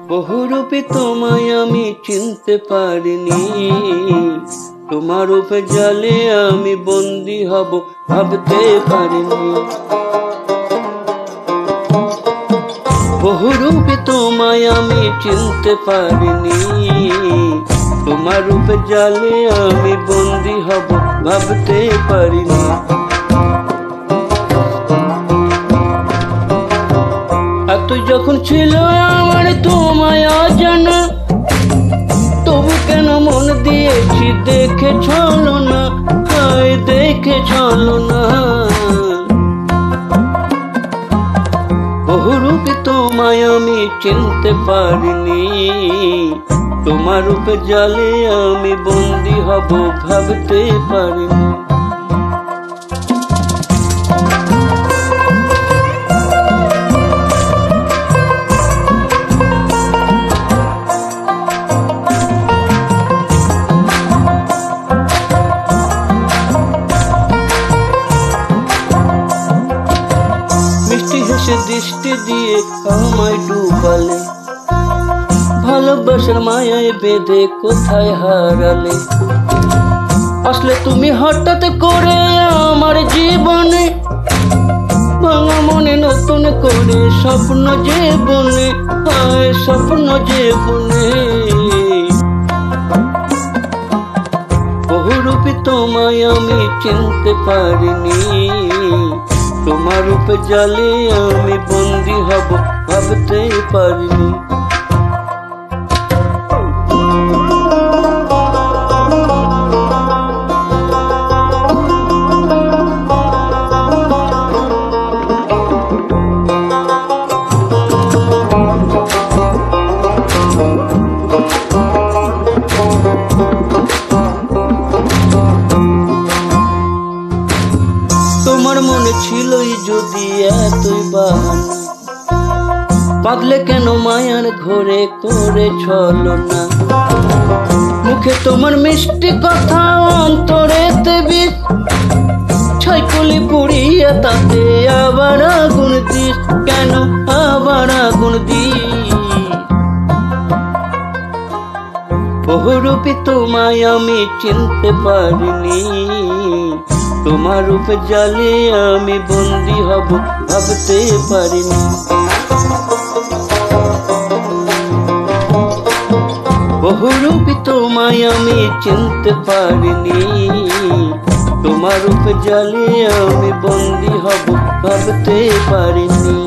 বহুরূপী তোমায় আমি চিনতে পারিনি, তোমার রূপে জালে আমি বন্দী হব ভাবতে পারিনি। বহুরূপী তোমায় আমি চিনতে পারিনি, তোমার রূপে জালে আমি বন্দী হব ভাবতে পারিনি। এত যখন ছিল আমার তোমায় অজানা, তবু কেন মন দিয়েছি দেখে চলো না, হায় দেখে চলো না। বহুরূপী তোমায় আমি চিনতে পারিনি, তোমার রূপে জালে আমি বন্দী হব ভাবতে পারিনি। দৃষ্টি দিয়ে আমায় ডুবালে, ভালোবাসার মায়ায় বেঁধে কোথায় হারালে। আসলে তুমি হঠাৎ করে আমার জীবনে, ভাঙা মনে নতুন করে স্বপ্ন যে বনে, হায় স্বপ্ন যে বনে। বহুরূপী তোমায় আমি চিনতে পারিনি, তোমার রূপে জালে আমি বন্দী হব ভাবতে পারিনি। তোমার মনে ছিলই যদি এতই বাহানা, পাগলে কেন মায়ার ঘরে করে ছলনা। মুখে তোমার মিষ্টি কথা অন্তরেতে বিষ, ছয়কলি পুড়িয়া তাতে আবার আগুন দিস, কেন আবার আগুন দিস। বহুরূপী তোমায় আমি চিনতে পারিনি, তোমার রূপে জালে আমি বন্দী হব ভাবতে পারিনি। বহুরূপী তোমায় আমি চিনতে পারিনি, তোমার রূপে জালে আমি বন্দী হব ভাবতে পারিনি।